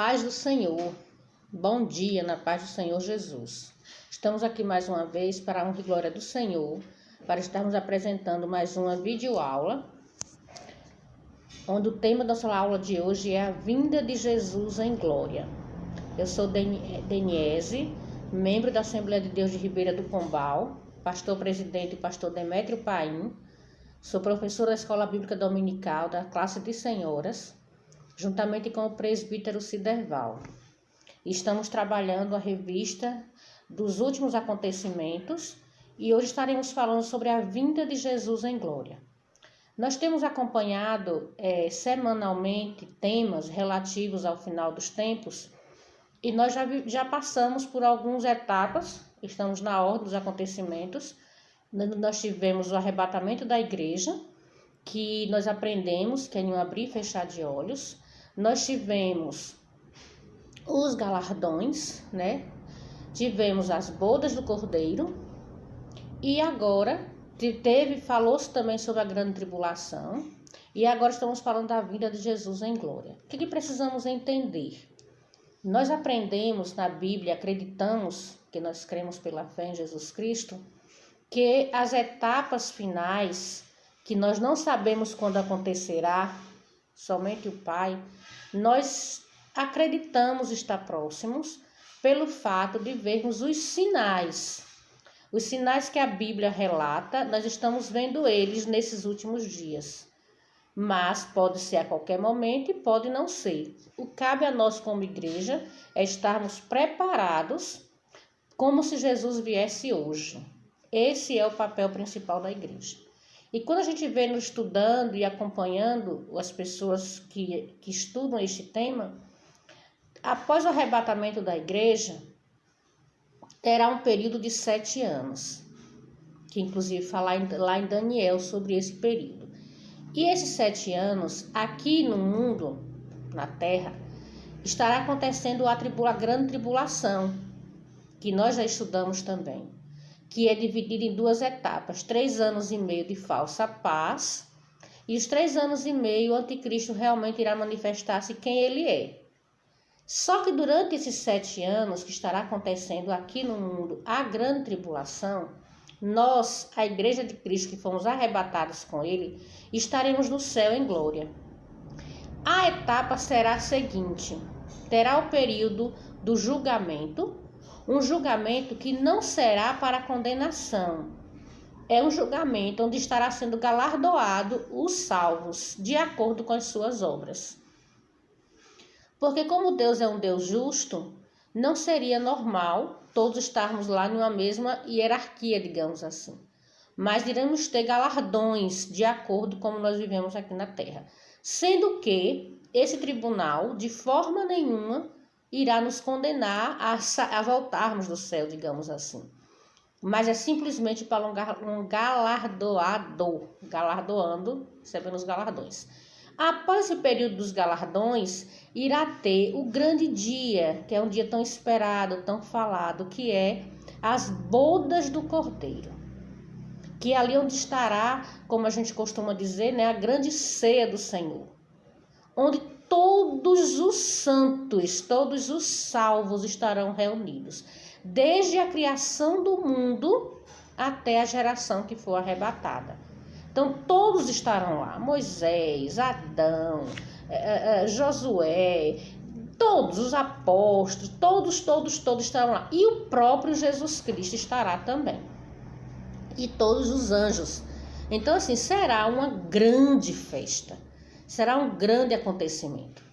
paz do Senhor, bom dia na paz do Senhor Jesus. Estamos aqui mais uma vez para a honra e glória do Senhor, para estarmos apresentando mais uma videoaula, onde o tema da nossa aula de hoje é a vinda de Jesus em glória. Eu sou Deniese, membro da Assembleia de Deus de Ribeira do Pombal, pastor presidente e pastor Demétrio Paim, sou professora da Escola Bíblica Dominical da classe de senhoras, juntamente com o presbítero Ciderval. Estamos trabalhando a revista dos últimos acontecimentos e hoje estaremos falando sobre a vinda de Jesus em glória. Nós temos acompanhado semanalmente temas relativos ao final dos tempos e nós já passamos por algumas etapas, estamos na ordem dos acontecimentos. Nós tivemos o arrebatamento da igreja, que nós aprendemos que é em um abrir e fechar de olhos. Nós tivemos os galardões, Tivemos as bodas do Cordeiro e agora falou-se também sobre a grande tribulação e agora estamos falando da vinda de Jesus em glória. O que precisamos entender? Nós aprendemos na Bíblia, acreditamos que nós cremos pela fé em Jesus Cristo, que as etapas finais, que nós não sabemos quando acontecerá, somente o Pai, nós acreditamos estar próximos pelo fato de vermos os sinais. Os sinais que a Bíblia relata, nós estamos vendo eles nesses últimos dias. Mas pode ser a qualquer momento e pode não ser. O que cabe a nós como igreja é estarmos preparados como se Jesus viesse hoje. Esse é o papel principal da igreja. E quando a gente vem estudando e acompanhando as pessoas que estudam este tema, após o arrebatamento da igreja, terá um período de 7 anos, que inclusive fala lá em Daniel sobre esse período. E esses 7 anos, aqui no mundo, na terra, estará acontecendo a grande tribulação, que nós já estudamos também, que é dividida em 2 etapas, 3 anos e meio de falsa paz, e os 3 anos e meio o anticristo realmente irá manifestar-se quem ele é. Só que durante esses 7 anos que estará acontecendo aqui no mundo a grande tribulação, nós, a igreja de Cristo que fomos arrebatados com ele, estaremos no céu em glória. A etapa será a seguinte: terá o período do julgamento, um julgamento que não será para condenação. É um julgamento onde estará sendo galardoado os salvos, de acordo com as suas obras. Porque como Deus é um Deus justo, não seria normal todos estarmos lá numa mesma hierarquia, digamos assim. Mas iremos ter galardões de acordo com como nós vivemos aqui na terra. Sendo que esse tribunal, de forma nenhuma, irá nos condenar a voltarmos do céu, digamos assim. Mas é simplesmente para um galardoador, galardoando, recebendo os galardões. Após esse período dos galardões, irá ter o grande dia, que é um dia tão esperado, tão falado, que é as bodas do Cordeiro. Que é ali onde estará, como a gente costuma dizer, a grande ceia do Senhor. Onde todos os santos, todos os salvos estarão reunidos. Desde a criação do mundo até a geração que for arrebatada. Então, todos estarão lá. Moisés, Adão, Josué, todos os apóstolos, todos estarão lá. E o próprio Jesus Cristo estará também. E todos os anjos. Então, assim, será uma grande festa. Será um grande acontecimento.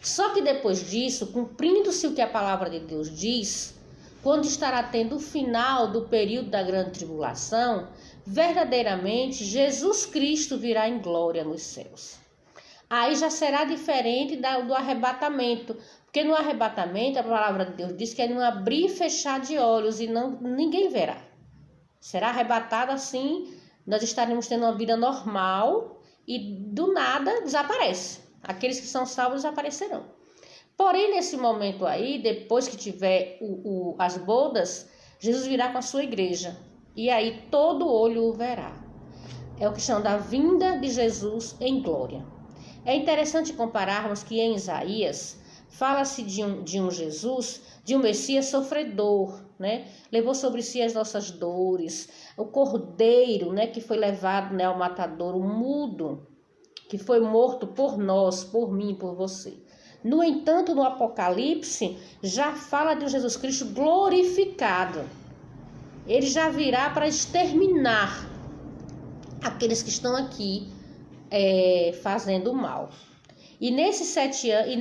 Só que depois disso, cumprindo-se o que a palavra de Deus diz, quando estará tendo o final do período da grande tribulação, verdadeiramente Jesus Cristo virá em glória nos céus. Aí já será diferente do arrebatamento, porque no arrebatamento a palavra de Deus diz que é num abrir e fechar de olhos e ninguém verá. Será arrebatado assim, nós estaremos tendo uma vida normal e do nada desaparece. Aqueles que são salvos desaparecerão. Porém, nesse momento aí, depois que tiver as bodas, Jesus virá com a sua igreja. E aí todo olho o verá. É o que chama da vinda de Jesus em glória. É interessante compararmos que em Isaías fala-se de um Jesus, de um Messias sofredor, né? Levou sobre si as nossas dores, o cordeiro, né, que foi levado, né, ao matadouro, o mudo, que foi morto por nós, por mim, por você. No entanto, no Apocalipse, já fala de um Jesus Cristo glorificado. Ele já virá para exterminar aqueles que estão aqui fazendo mal. E nesses 7 anos,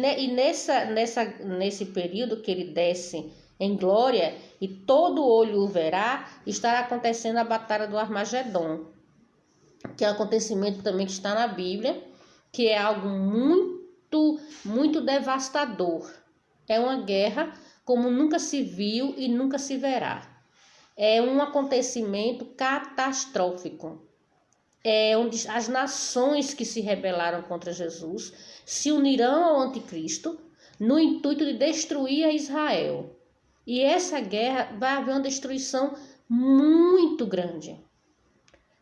nesse período que ele desce em glória, e todo olho o verá, estará acontecendo a batalha do Armagedon, que é um acontecimento também que está na Bíblia, que é algo muito, muito devastador. É uma guerra como nunca se viu e nunca se verá. É um acontecimento catastrófico. Onde as nações que se rebelaram contra Jesus se unirão ao anticristo no intuito de destruir a Israel. E essa guerra vai haver uma destruição muito grande,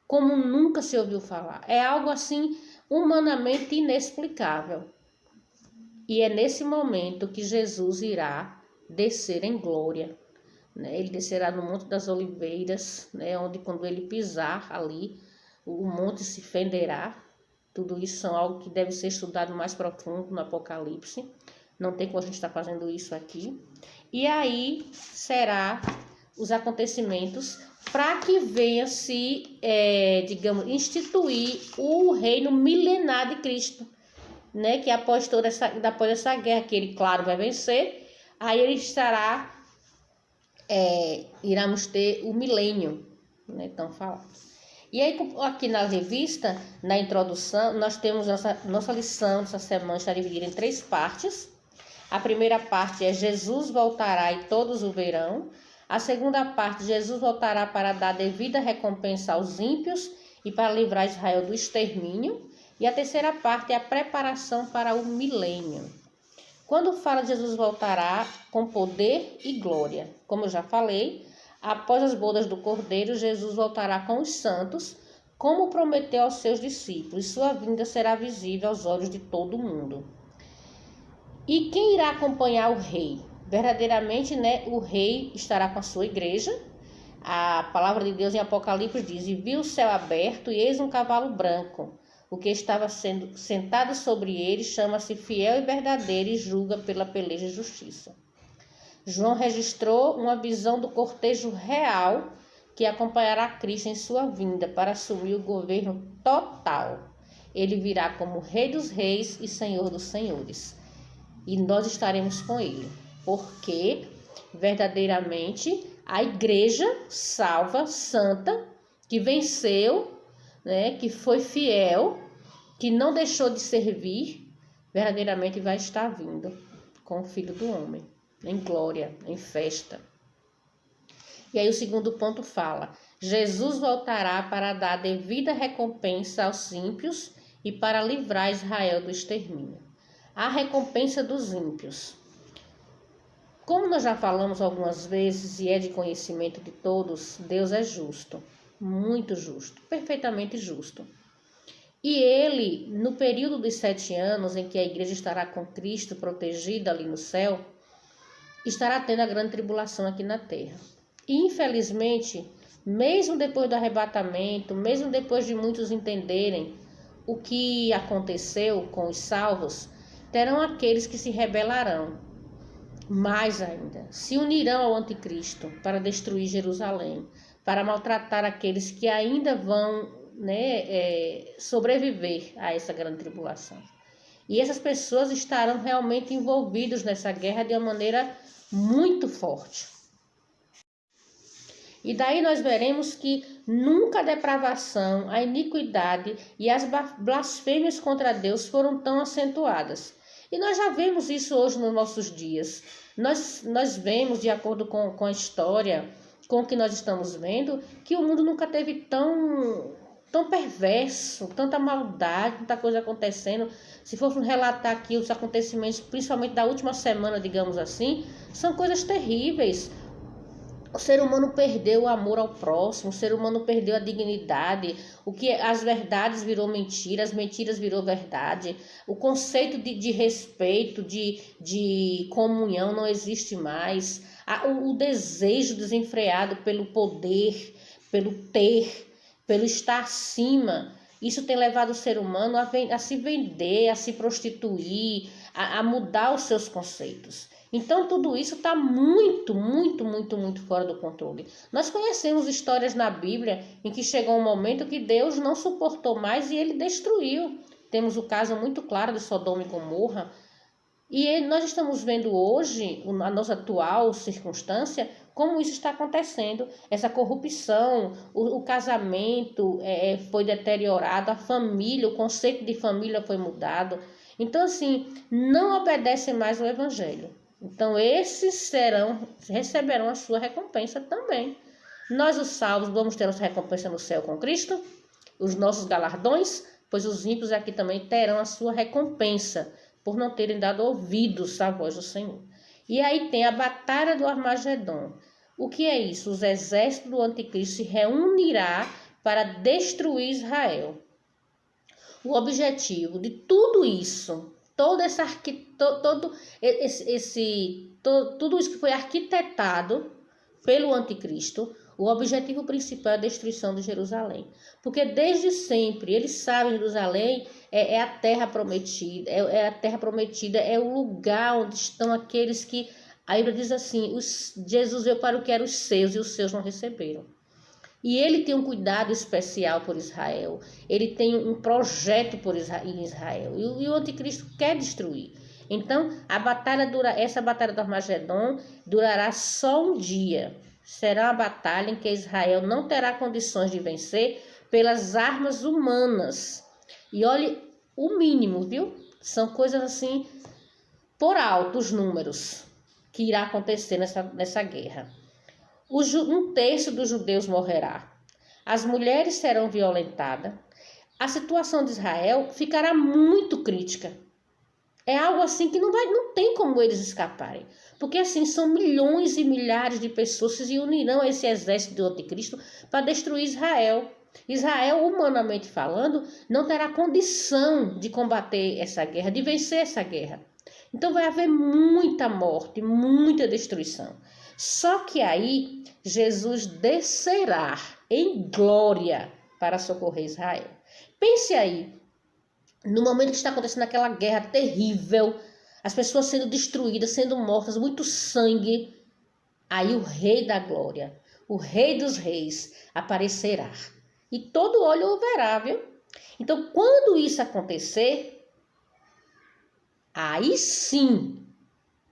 como nunca se ouviu falar. É algo assim humanamente inexplicável. E é nesse momento que Jesus irá descer em glória. Ele descerá no Monte das Oliveiras, onde quando ele pisar ali, o monte se fenderá. Tudo isso são algo que deve ser estudado mais profundo no Apocalipse. Não tem como a gente estar fazendo isso aqui. E aí será os acontecimentos para que venha se, instituir o reino milenar de Cristo, né? Que após essa guerra que ele, claro, vai vencer, aí ele estará, iremos ter o milênio, né? Então, falar. E aí, aqui na revista, na introdução, nós temos nossa lição dessa semana, está dividida em 3 partes. A primeira parte é Jesus voltará e todos o verão. A segunda parte, Jesus voltará para dar devida recompensa aos ímpios e para livrar Israel do extermínio. E a terceira parte é a preparação para o milênio. Quando fala de Jesus voltará com poder e glória, como eu já falei, após as bodas do Cordeiro, Jesus voltará com os santos, como prometeu aos seus discípulos, e sua vinda será visível aos olhos de todo mundo. E quem irá acompanhar o rei? Verdadeiramente, o rei estará com a sua igreja. A palavra de Deus em Apocalipse diz: e viu o céu aberto, e eis um cavalo branco. O que estava sendo sentado sobre ele chama-se Fiel e Verdadeiro e julga pela peleja e justiça. João registrou uma visão do cortejo real que acompanhará Cristo em sua vinda para assumir o governo total. Ele virá como Rei dos Reis e Senhor dos Senhores. E nós estaremos com ele, porque verdadeiramente a igreja salva, santa, que venceu, que foi fiel, que não deixou de servir, verdadeiramente vai estar vindo com o Filho do Homem, em glória, em festa. E aí o segundo ponto fala: Jesus voltará para dar devida recompensa aos ímpios e para livrar Israel do extermínio. A recompensa dos ímpios. Como nós já falamos algumas vezes e é de conhecimento de todos, Deus é justo, muito justo, perfeitamente justo. E ele, no período dos 7 anos em que a igreja estará com Cristo protegida ali no céu, estará tendo a grande tribulação aqui na terra. E infelizmente, mesmo depois do arrebatamento, mesmo depois de muitos entenderem o que aconteceu com os salvos, terão aqueles que se rebelarão. Mais ainda, se unirão ao anticristo para destruir Jerusalém, para maltratar aqueles que ainda vão sobreviver a essa grande tribulação. E essas pessoas estarão realmente envolvidas nessa guerra de uma maneira muito forte. E daí nós veremos que nunca a depravação, a iniquidade e as blasfêmias contra Deus foram tão acentuadas. E nós já vemos isso hoje nos nossos dias. Nós vemos, de acordo com a história, com o que nós estamos vendo, que o mundo nunca teve tão perverso, tanta maldade, tanta coisa acontecendo. Se formos relatar aqui os acontecimentos, principalmente da última semana, digamos assim, são coisas terríveis. O ser humano perdeu o amor ao próximo, o ser humano perdeu a dignidade, as verdades virou mentira, as mentiras virou verdade, o conceito de respeito, de comunhão não existe mais, o desejo desenfreado pelo poder, pelo ter, pelo estar acima, isso tem levado o ser humano a se vender, a se prostituir, a mudar os seus conceitos. Então, tudo isso está muito fora do controle. Nós conhecemos histórias na Bíblia em que chegou um momento que Deus não suportou mais e ele destruiu. Temos o caso muito claro de Sodoma e Gomorra. E nós estamos vendo hoje, a nossa atual circunstância, como isso está acontecendo. Essa corrupção, o casamento foi deteriorado, a família, o conceito de família foi mudado. Então, assim, não obedecem mais ao Evangelho. Então, esses receberão a sua recompensa também. Nós, os salvos, vamos ter nossa recompensa no céu com Cristo, os nossos galardões, pois os ímpios aqui também terão a sua recompensa, por não terem dado ouvidos à voz do Senhor. E aí tem a batalha do Armagedon. O que é isso? Os exércitos do anticristo se reunirá para destruir Israel. O objetivo de tudo isso, tudo isso que foi arquitetado pelo anticristo, o objetivo principal é a destruição de Jerusalém. Porque desde sempre eles sabem que Jerusalém é a terra prometida, é o lugar onde estão aqueles que, a Bíblia diz assim, Jesus veio para o que eram os seus e os seus não receberam. E ele tem um cuidado especial por Israel, ele tem um projeto em Israel, e o anticristo quer destruir. Então, essa batalha do Armagedon durará só um dia. Será uma batalha em que Israel não terá condições de vencer pelas armas humanas. E olhe o mínimo, viu? São coisas assim, por alto os números que irá acontecer nessa guerra. Um terço dos judeus morrerá. As mulheres serão violentadas. A situação de Israel ficará muito crítica. É algo assim que não tem como eles escaparem. Porque assim, são milhões e milhares de pessoas que se unirão a esse exército do anticristo para destruir Israel. Israel, humanamente falando, não terá condição de combater essa guerra, de vencer essa guerra. Então vai haver muita morte, muita destruição. Só que aí Jesus descerá em glória para socorrer Israel. Pense aí, no momento que está acontecendo aquela guerra terrível, as pessoas sendo destruídas, sendo mortas, muito sangue, aí o Rei da Glória, o Rei dos Reis, aparecerá. E todo olho o verá, viu? Então, quando isso acontecer, aí sim,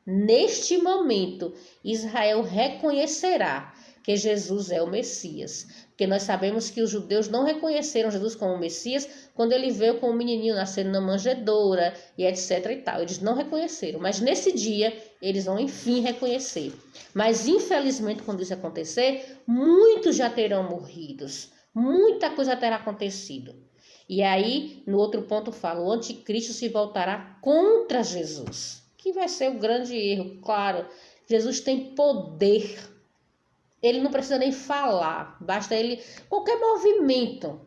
neste momento, Israel reconhecerá que Jesus é o Messias. Porque nós sabemos que os judeus não reconheceram Jesus como Messias quando ele veio com o menininho nascendo na manjedoura e etc e tal. Eles não reconheceram, mas nesse dia eles vão enfim reconhecer. Mas infelizmente quando isso acontecer, muitos já terão morrido. Muita coisa terá acontecido. E aí, no outro ponto fala, o anticristo se voltará contra Jesus. Que vai ser o grande erro, claro. Jesus tem poder. Ele não precisa nem falar, basta ele, qualquer movimento.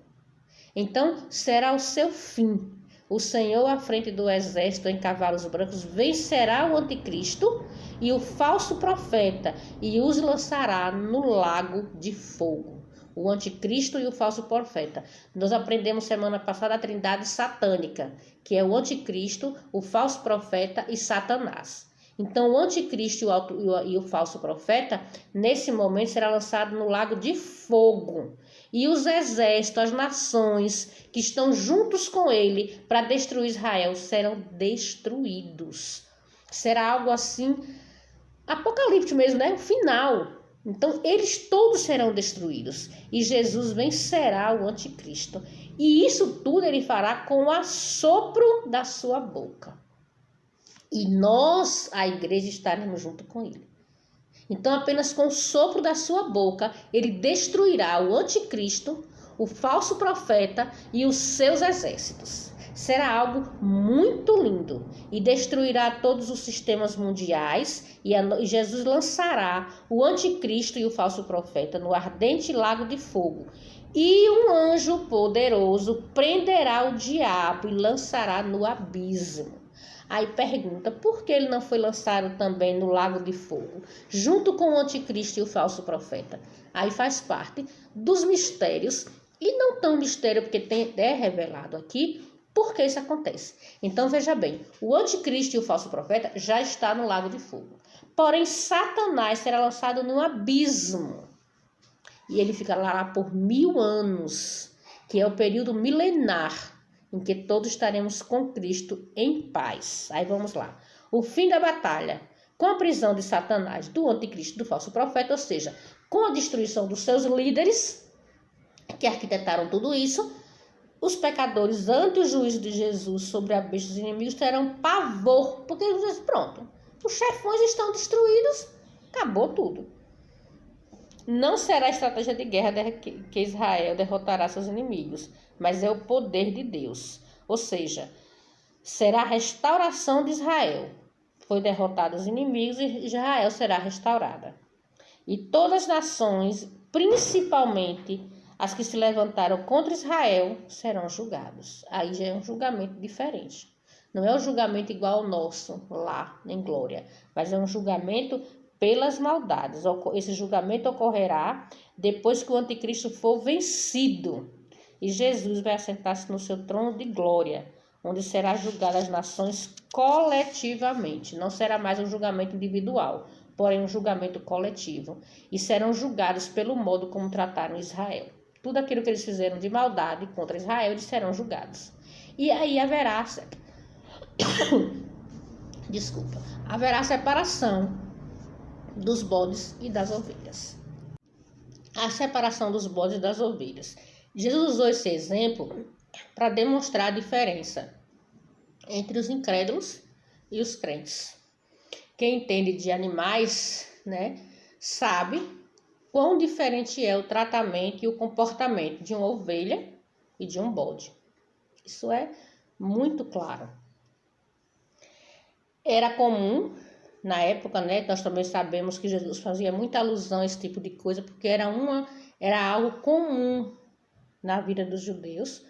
Então, será o seu fim. O Senhor à frente do exército em cavalos brancos vencerá o anticristo e o falso profeta e os lançará no lago de fogo. O anticristo e o falso profeta. Nós aprendemos semana passada a trindade satânica, que é o anticristo, o falso profeta e Satanás. Então, o anticristo e o falso profeta, nesse momento, será lançado no lago de fogo. E os exércitos, as nações que estão juntos com ele para destruir Israel serão destruídos. Será algo assim, apocalíptico mesmo, né? O final. Então, eles todos serão destruídos. E Jesus vencerá o anticristo. E isso tudo ele fará com o assopro da sua boca. E nós, a igreja, estaremos junto com ele. Então, apenas com o sopro da sua boca, ele destruirá o anticristo, o falso profeta e os seus exércitos. Será algo muito lindo e destruirá todos os sistemas mundiais e Jesus lançará o anticristo e o falso profeta no ardente lago de fogo. E um anjo poderoso prenderá o diabo e lançará no abismo. Aí pergunta, por que ele não foi lançado também no lago de fogo, junto com o anticristo e o falso profeta? Aí faz parte dos mistérios, e não tão mistério porque é revelado aqui, por que isso acontece. Então veja bem, o anticristo e o falso profeta já está no lago de fogo. Porém, Satanás será lançado no abismo. E ele fica lá por 1000 anos, que é o período milenar, em que todos estaremos com Cristo em paz. Aí vamos lá. O fim da batalha, com a prisão de Satanás, do anticristo, do falso profeta, ou seja, com a destruição dos seus líderes, que arquitetaram tudo isso, os pecadores, ante o juízo de Jesus sobre a besta dos inimigos, terão pavor, porque eles dizem, pronto, os chefões estão destruídos, acabou tudo. Não será a estratégia de guerra que Israel derrotará seus inimigos, mas é o poder de Deus. Ou seja, será a restauração de Israel. Foi derrotado os inimigos e Israel será restaurada. E todas as nações, principalmente as que se levantaram contra Israel, serão julgados. Aí já é um julgamento diferente. Não é um julgamento igual ao nosso lá em glória, mas é um julgamento pelas maldades. Esse julgamento ocorrerá depois que o anticristo for vencido e Jesus vai assentar-se no seu trono de glória, onde será julgado as nações coletivamente. Não será mais um julgamento individual, porém um julgamento coletivo. E serão julgados pelo modo como trataram Israel. Tudo aquilo que eles fizeram de maldade contra Israel, eles serão julgados. E aí haverá haverá separação dos bodes e das ovelhas. A separação dos bodes e das ovelhas. Jesus usou esse exemplo para demonstrar a diferença entre os incrédulos e os crentes. Quem entende de animais, sabe quão diferente é o tratamento e o comportamento de uma ovelha e de um bode. Isso é muito claro. Era comum, na época, nós também sabemos que Jesus fazia muita alusão a esse tipo de coisa, porque era algo comum na vida dos judeus,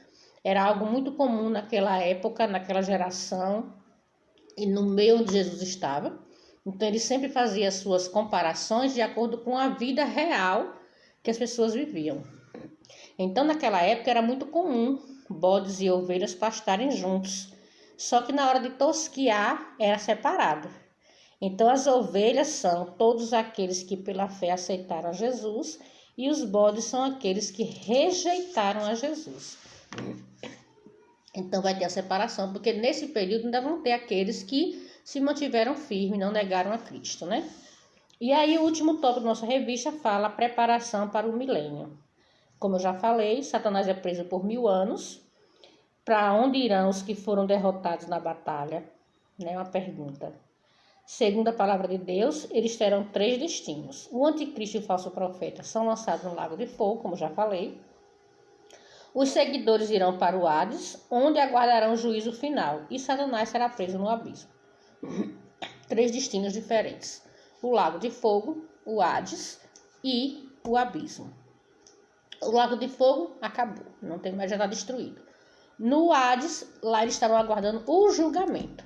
era algo muito comum naquela época, naquela geração, e no meio onde Jesus estava. Então ele sempre fazia as suas comparações de acordo com a vida real que as pessoas viviam. Então naquela época era muito comum bodes e ovelhas pastarem juntos, só que na hora de tosquear era separado. Então as ovelhas são todos aqueles que pela fé aceitaram a Jesus e os bodes são aqueles que rejeitaram a Jesus. Então vai ter a separação, porque nesse período ainda vão ter aqueles que se mantiveram firmes, não negaram a Cristo, E aí o último tópico da nossa revista fala a preparação para o milênio. Como eu já falei, Satanás é preso por 1000 anos. Para onde irão os que foram derrotados na batalha? Uma pergunta. Segundo a palavra de Deus, eles terão 3 destinos. O anticristo e o falso profeta são lançados no lago de fogo, como já falei. Os seguidores irão para o Hades, onde aguardarão o juízo final, e Satanás será preso no abismo. 3 destinos diferentes: o lago de fogo, o Hades e o abismo. O lago de fogo acabou, não tem mais, já está destruído. No Hades, lá eles estarão aguardando o julgamento.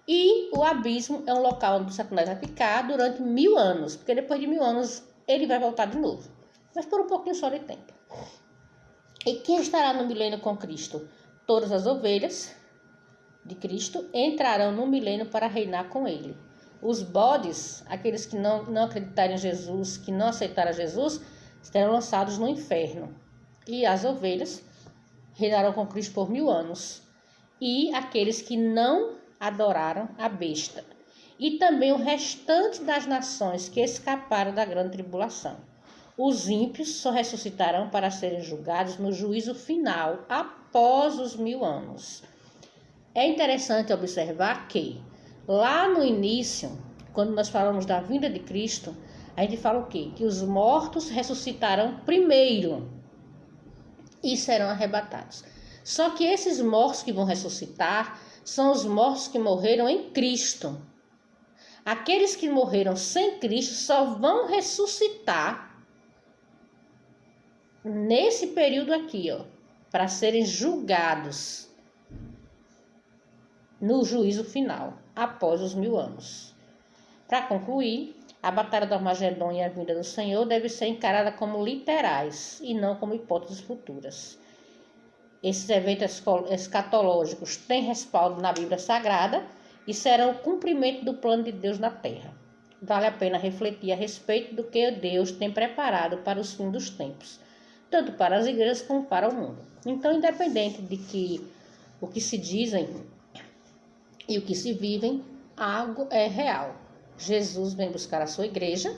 E o abismo é um local onde Satanás vai ficar durante 1000 anos, porque depois de 1000 anos ele vai voltar de novo, mas por um pouquinho só de tempo. E quem estará no milênio com Cristo? Todas as ovelhas de Cristo entrarão no milênio para reinar com ele. Os bodes, aqueles que não acreditarem em Jesus, que não aceitaram Jesus, serão lançados no inferno. E as ovelhas reinarão com Cristo por 1000 anos. E aqueles que não adoraram a besta. E também o restante das nações que escaparam da grande tribulação. Os ímpios só ressuscitarão para serem julgados no juízo final, após os 1000 anos. É interessante observar que, lá no início, quando nós falamos da vinda de Cristo, a gente fala o quê? Que os mortos ressuscitarão primeiro e serão arrebatados. Só que esses mortos que vão ressuscitar são os mortos que morreram em Cristo. Aqueles que morreram sem Cristo só vão ressuscitar nesse período aqui, ó, para serem julgados no juízo final, após os 1000 anos. Para concluir, a batalha do Armagedon e a vinda do Senhor deve ser encarada como literais e não como hipóteses futuras. Esses eventos escatológicos têm respaldo na Bíblia Sagrada e serão o cumprimento do plano de Deus na Terra. Vale a pena refletir a respeito do que Deus tem preparado para os fins dos tempos, tanto para as igrejas como para o mundo. Então, independente de que o que se dizem e o que se vivem, algo é real. Jesus vem buscar a sua igreja,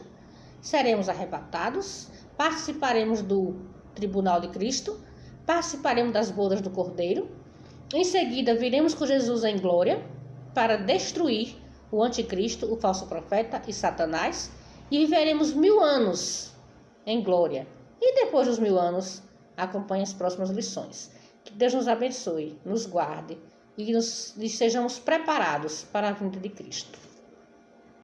seremos arrebatados, participaremos do tribunal de Cristo, participaremos das bodas do Cordeiro, em seguida viremos com Jesus em glória para destruir o anticristo, o falso profeta e Satanás, e viveremos 1000 anos em glória. E depois dos 1000 anos, acompanhe as próximas lições. Que Deus nos abençoe, nos guarde e sejamos preparados para a vinda de Cristo.